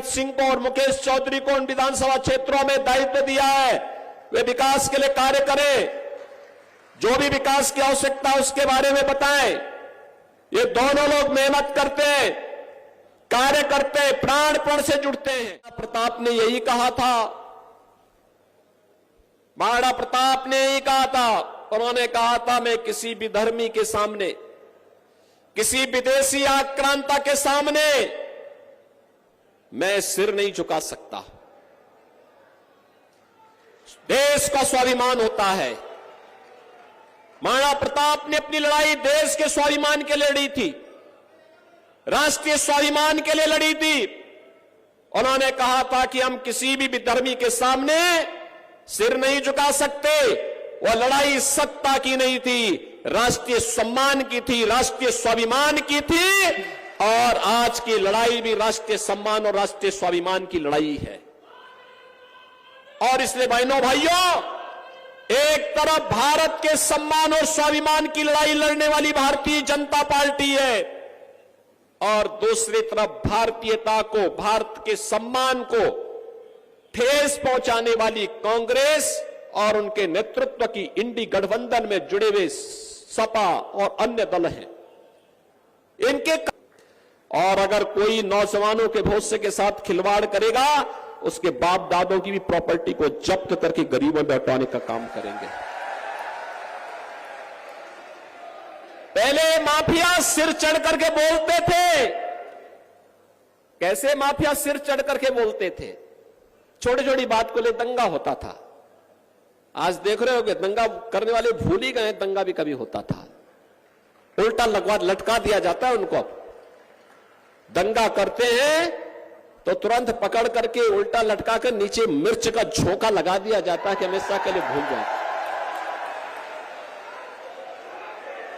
सिंह को और मुकेश चौधरी को उन विधानसभा क्षेत्रों में दायित्व दिया है, वे विकास के लिए कार्य करें, जो भी विकास की आवश्यकता है उसके बारे में बताएं। ये दोनों लोग मेहनत करते हैं, कार्य करते हैं, प्राणपण से जुड़ते हैं। प्रताप ने यही कहा था, महाराणा प्रताप ने यही कहा था, उन्होंने कहा था मैं किसी भी धर्मी के सामने, किसी विदेशी आक्रांता के सामने मैं सिर नहीं झुका सकता। देश का स्वाभिमान होता है। महाराणा प्रताप ने अपनी लड़ाई देश के स्वाभिमान के लिए लड़ी थी, राष्ट्रीय स्वाभिमान के लिए लड़ी थी। उन्होंने कहा था कि हम किसी भी विधर्मी के सामने सिर नहीं झुका सकते। वह लड़ाई सत्ता की नहीं थी, राष्ट्रीय सम्मान की थी, राष्ट्रीय स्वाभिमान की थी। और आज की लड़ाई भी राष्ट्रीय सम्मान और राष्ट्रीय स्वाभिमान की लड़ाई है। और इसलिए बहनों भाइयों, एक तरफ भारत के सम्मान और स्वाभिमान की लड़ाई लड़ने वाली भारतीय जनता पार्टी है, और दूसरी तरफ भारतीयता को, भारत के सम्मान को ठेस पहुंचाने वाली कांग्रेस और उनके नेतृत्व की इंडी गठबंधन में जुड़े हुए सपा और अन्य दल हैं। इनके और अगर कोई नौजवानों के भविष्य के साथ खिलवाड़ करेगा, उसके बाप दादों की भी प्रॉपर्टी को जब्त करके गरीबों में बंटवाने का काम करेंगे। पहले माफिया सिर चढ़ करके बोलते थे। कैसे माफिया सिर चढ़ करके बोलते थे? छोटी छोटी बात को ले दंगा होता था। आज देख रहे हो कि दंगा करने वाले भूल ही गए, दंगा भी कभी होता था। उल्टा लटका दिया जाता है उनको। दंगा करते हैं तो तुरंत पकड़ करके उल्टा लटका कर नीचे मिर्च का झोंका लगा दिया जाता है कि हमेशा के लिए भूल जाए।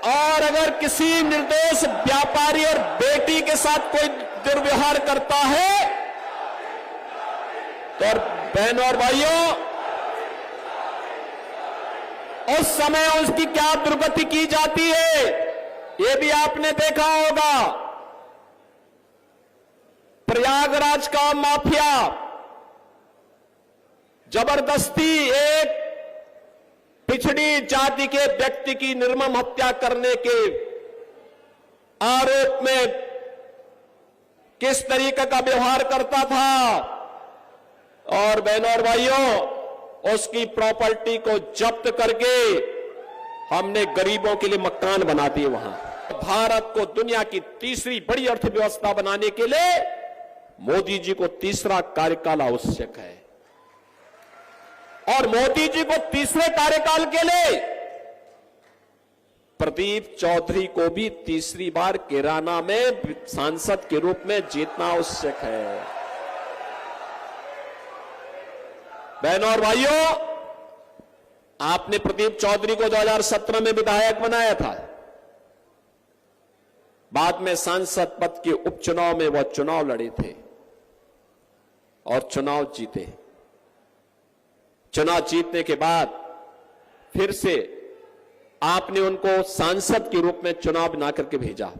और अगर किसी निर्दोष व्यापारी और बेटी के साथ कोई दुर्व्यवहार करता है तो बहनों और भाइयों, उस समय उसकी क्या दुर्गति की जाती है, यह भी आपने देखा होगा। प्रयागराज का माफिया जबरदस्ती एक पिछड़ी जाति के व्यक्ति की निर्मम हत्या करने के आरोप में किस तरीके का व्यवहार करता था। और बहनों और भाइयों, उसकी प्रॉपर्टी को जब्त करके हमने गरीबों के लिए मकान बना दिए वहां। भारत को दुनिया की तीसरी बड़ी अर्थव्यवस्था बनाने के लिए मोदी जी को तीसरा कार्यकाल आवश्यक है। और मोदी जी को तीसरे कार्यकाल के लिए प्रदीप चौधरी को भी तीसरी बार कैराना में सांसद के रूप में जीतना आवश्यक है। बहनों और भाइयों, आपने प्रदीप चौधरी को 2017 में विधायक बनाया था। बाद में सांसद पद के उपचुनाव में वह चुनाव लड़े थे और चुनाव जीते। चुनाव जीतने के बाद फिर से आपने उनको सांसद के रूप में चुनाव बना करके भेजा।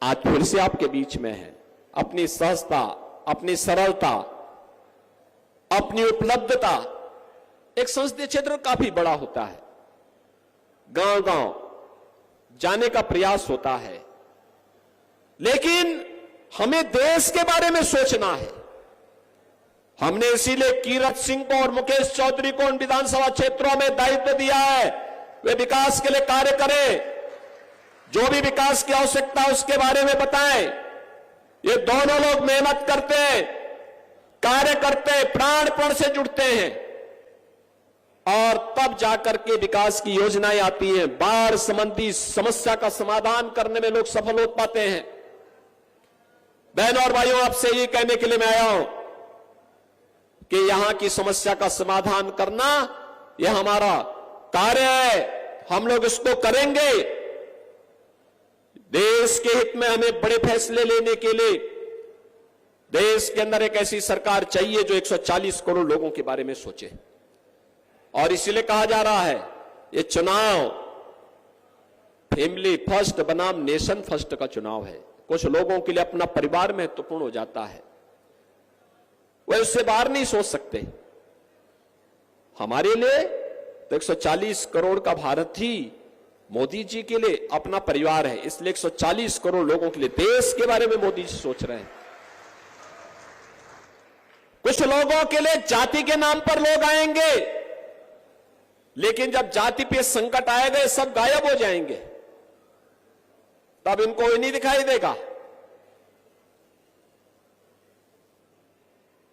आज फिर से आपके बीच में है। अपनी सहजता, अपनी सरलता, अपनी उपलब्धता, एक संसदीय क्षेत्र काफी बड़ा होता है, गांव गांव जाने का प्रयास होता है, लेकिन हमें देश के बारे में सोचना है। हमने इसीलिए कीरत सिंह को और मुकेश चौधरी को उन विधानसभा क्षेत्रों में दायित्व दिया है, वे विकास के लिए कार्य करें, जो भी विकास की आवश्यकता है उसके बारे में बताएं। ये दोनों लोग मेहनत करते हैं, कार्य करते हैं, प्राणपण से जुड़ते हैं, और तब जाकर के विकास की योजनाएं आती हैं। बाढ़ संबंधी समस्या का समाधान करने में लोग सफल हो पाते हैं। बहनों और भाइयों, आपसे ये कहने के लिए मैं आया हूं कि यहां की समस्या का समाधान करना यह हमारा कार्य है। हम लोग इसको करेंगे। देश के हित में हमें बड़े फैसले लेने के लिए देश के अंदर एक ऐसी सरकार चाहिए जो 140 करोड़ लोगों के बारे में सोचे। और इसलिए कहा जा रहा है ये चुनाव फैमिली फर्स्ट बनाम नेशन फर्स्ट का चुनाव है। कुछ लोगों के लिए अपना परिवार महत्वपूर्ण हो जाता है, वह उससे बाहर नहीं सोच सकते। हमारे लिए तो 140 करोड़ का भारत ही मोदी जी के लिए अपना परिवार है, इसलिए 140 करोड़ लोगों के लिए देश के बारे में मोदी जी सोच रहे हैं। कुछ लोगों के लिए जाति के नाम पर लोग आएंगे, लेकिन जब जाति पे संकट आएगा ये सब गायब हो जाएंगे, तब इनको ये नहीं दिखाई देगा।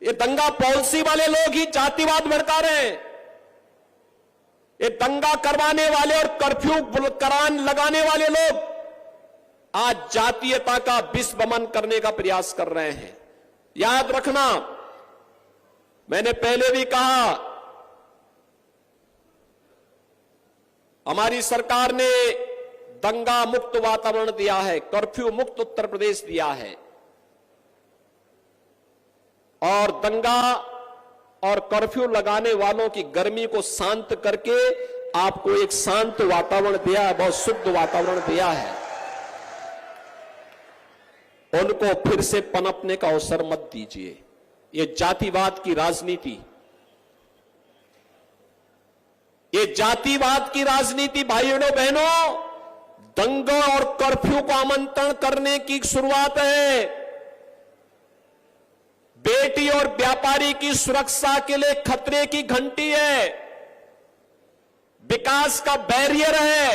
ये दंगा पॉलिसी वाले लोग ही जातिवाद भड़का रहे हैं। ये दंगा करवाने वाले और कर्फ्यू करान लगाने वाले लोग आज जातीयता का विस्मरण करने का प्रयास कर रहे हैं। याद रखना, मैंने पहले भी कहा, हमारी सरकार ने दंगा मुक्त वातावरण दिया है, कर्फ्यू मुक्त उत्तर प्रदेश दिया है, और दंगा और कर्फ्यू लगाने वालों की गर्मी को शांत करके आपको एक शांत वातावरण दिया है, बहुत शुद्ध वातावरण दिया है। उनको फिर से पनपने का अवसर मत दीजिए। ये जातिवाद की राजनीति, ये जातिवाद की राजनीति भाइयों बहनों, दंगा और कर्फ्यू को आमंत्रण करने की शुरुआत है। बेटी और व्यापारी की सुरक्षा के लिए खतरे की घंटी है, विकास का बैरियर है।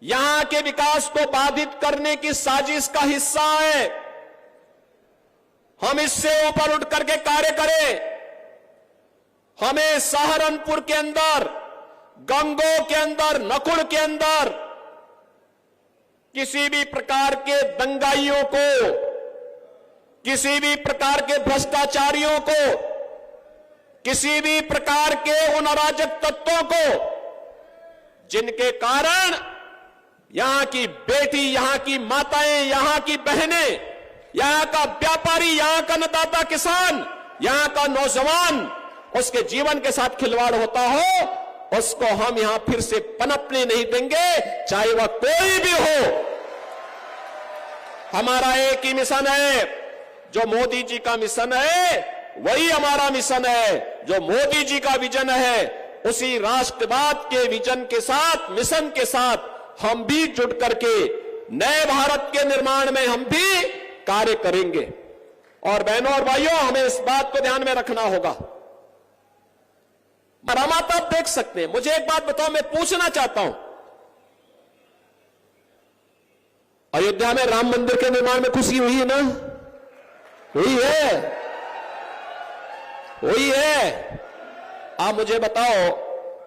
यहां के विकास को बाधित करने की साजिश का हिस्सा है। हम इससे ऊपर उठ करके कार्य करें। हमें सहारनपुर के अंदर, गंगोह के अंदर, नकुड़ के अंदर किसी भी प्रकार के दंगाइयों को, किसी भी प्रकार के भ्रष्टाचारियों को, किसी भी प्रकार के उन अराजक तत्वों को जिनके कारण यहां की बेटी, यहां की माताएं, यहां की बहनें, यहां का व्यापारी, यहां का अन्नदाता किसान, यहां का नौजवान, उसके जीवन के साथ खिलवाड़ होता हो, उसको हम यहां फिर से पनपने नहीं देंगे, चाहे वह कोई भी हो। हमारा एक ही मिशन है, जो मोदी जी का मिशन है वही हमारा मिशन है। जो मोदी जी का विजन है, उसी राष्ट्रवाद के विजन के साथ, मिशन के साथ हम भी जुट करके नए भारत के निर्माण में हम भी कार्य करेंगे। और बहनों और भाइयों, हमें इस बात को ध्यान में रखना होगा। मरामत आप देख सकते हैं। मुझे एक बात बताओ, मैं पूछना चाहता हूं, अयोध्या में राम मंदिर के निर्माण में खुशी हुई है ना? हुई है, हुई है। आप मुझे बताओ,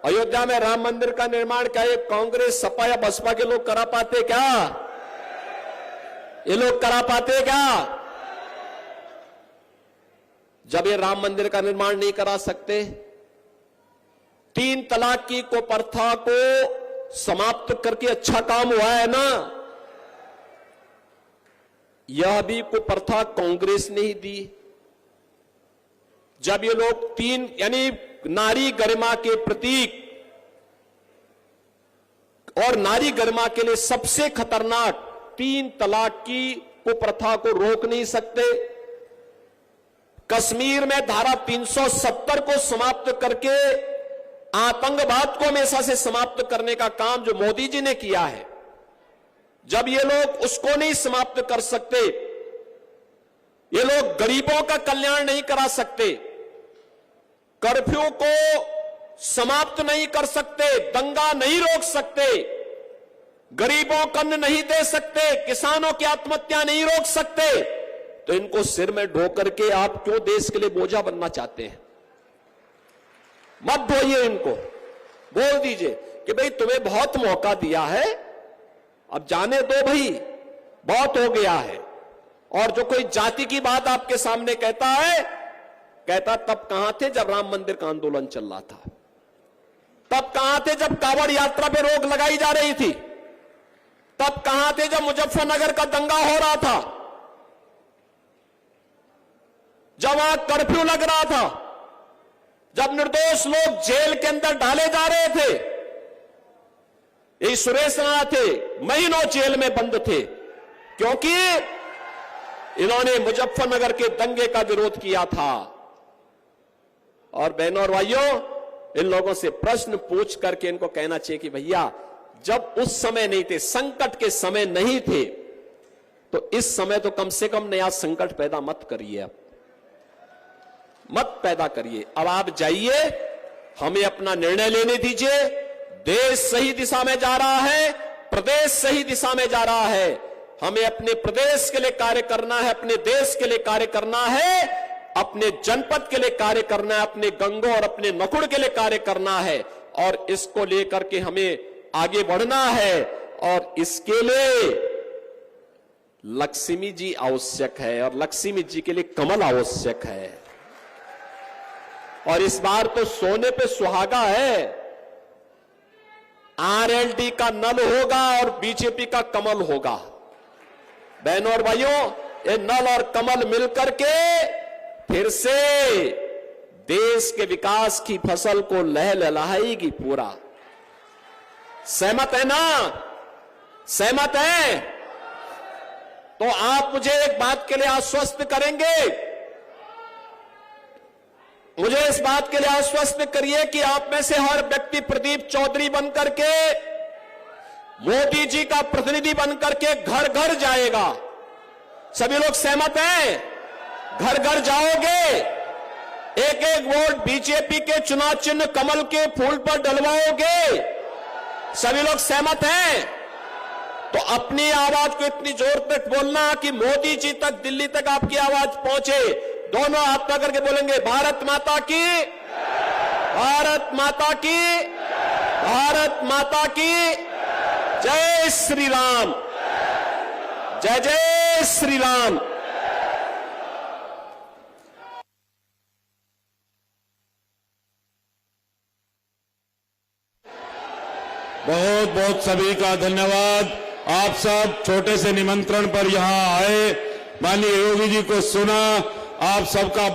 अयोध्या में राम मंदिर का निर्माण क्या ये कांग्रेस, सपा या बसपा के लोग करा पाते क्या? ये लोग करा पाते क्या? जब ये राम मंदिर का निर्माण नहीं करा सकते, 3 तलाक की कुप्रथा को समाप्त करके अच्छा काम हुआ है ना? यह भी कुप्रथा कांग्रेस ने ही दी। जब ये लोग 3 यानी नारी गरिमा के प्रतीक और नारी गरिमा के लिए सबसे खतरनाक 3 तलाक की कुप्रथा को रोक नहीं सकते, कश्मीर में धारा 370 को समाप्त करके आतंकवाद को हमेशा से समाप्त करने का काम जो मोदी जी ने किया है, जब ये लोग उसको नहीं समाप्त कर सकते, ये लोग गरीबों का कल्याण नहीं करा सकते, कर्फ्यू को समाप्त नहीं कर सकते, दंगा नहीं रोक सकते, गरीबों को अन्न नहीं दे सकते, किसानों की आत्महत्या नहीं रोक सकते, तो इनको सिर में ढो करके आप क्यों देश के लिए बोझा बनना चाहते हैं? मत ढोइए इनको, बोल दीजिए कि भाई तुम्हें बहुत मौका दिया है, अब जाने दो भाई, बहुत हो गया है। और जो कोई जाति की बात आपके सामने कहता है, कहता तब कहां थे जब राम मंदिर का आंदोलन चल रहा था? तब कहां थे जब कांवड़ यात्रा पे रोक लगाई जा रही थी? तब कहां थे जब मुजफ्फरनगर का दंगा हो रहा था, जब वहां कर्फ्यू लग रहा था, जब निर्दोष लोग जेल के अंदर डाले जा रहे थे? यही सुरेश राणा थे, महीनों जेल में बंद थे, क्योंकि इन्होंने मुजफ्फरनगर के दंगे का विरोध किया था। और बहनों और भाइयों, इन लोगों से प्रश्न पूछ करके इनको कहना चाहिए कि भैया, जब उस समय नहीं थे, संकट के समय नहीं थे, तो इस समय तो कम से कम नया संकट पैदा मत करिए, अब मत पैदा करिए। अब आप जाइए, हमें अपना निर्णय लेने दीजिए। देश सही दिशा में जा रहा है, प्रदेश सही दिशा में जा रहा है। हमें अपने प्रदेश के लिए कार्य करना है, अपने देश के लिए कार्य करना है, अपने जनपद के लिए कार्य करना है, अपने गंगों और अपने नकुड़ के लिए कार्य करना है, और इसको लेकर के हमें आगे बढ़ना है। और इसके लिए लक्ष्मी जी आवश्यक है, और लक्ष्मी जी के लिए कमल आवश्यक है। और इस बार तो सोने पे सुहागा है, आरएलडी का नल होगा और बीजेपी का कमल होगा। बहनों और भाइयों, ये नल और कमल मिलकर के फिर से देश के विकास की फसल को लहलहाएगी पूरा। सहमत है ना? सहमत है? तो आप मुझे एक बात के लिए आश्वस्त करेंगे, मुझे इस बात के लिए आश्वस्त करिए कि आप में से हर व्यक्ति प्रदीप चौधरी बनकर के, मोदी जी का प्रतिनिधि बनकर के घर घर जाएगा। सभी लोग सहमत हैं? घर घर जाओगे, एक एक वोट बीजेपी के चुनाव चिन्ह कमल के फूल पर डलवाओगे। सभी लोग सहमत हैं? तो अपनी आवाज को इतनी जोर तक बोलना कि मोदी जी तक, दिल्ली तक आपकी आवाज पहुंचे। दोनों हाथ पकड़ के बोलेंगे, भारत माता की, भारत माता की, भारत माता की जय श्री राम, जय जय श्री राम। बहुत बहुत सभी का धन्यवाद। आप सब छोटे से निमंत्रण पर यहां आए, माननीय योगी जी को सुना। आप सबका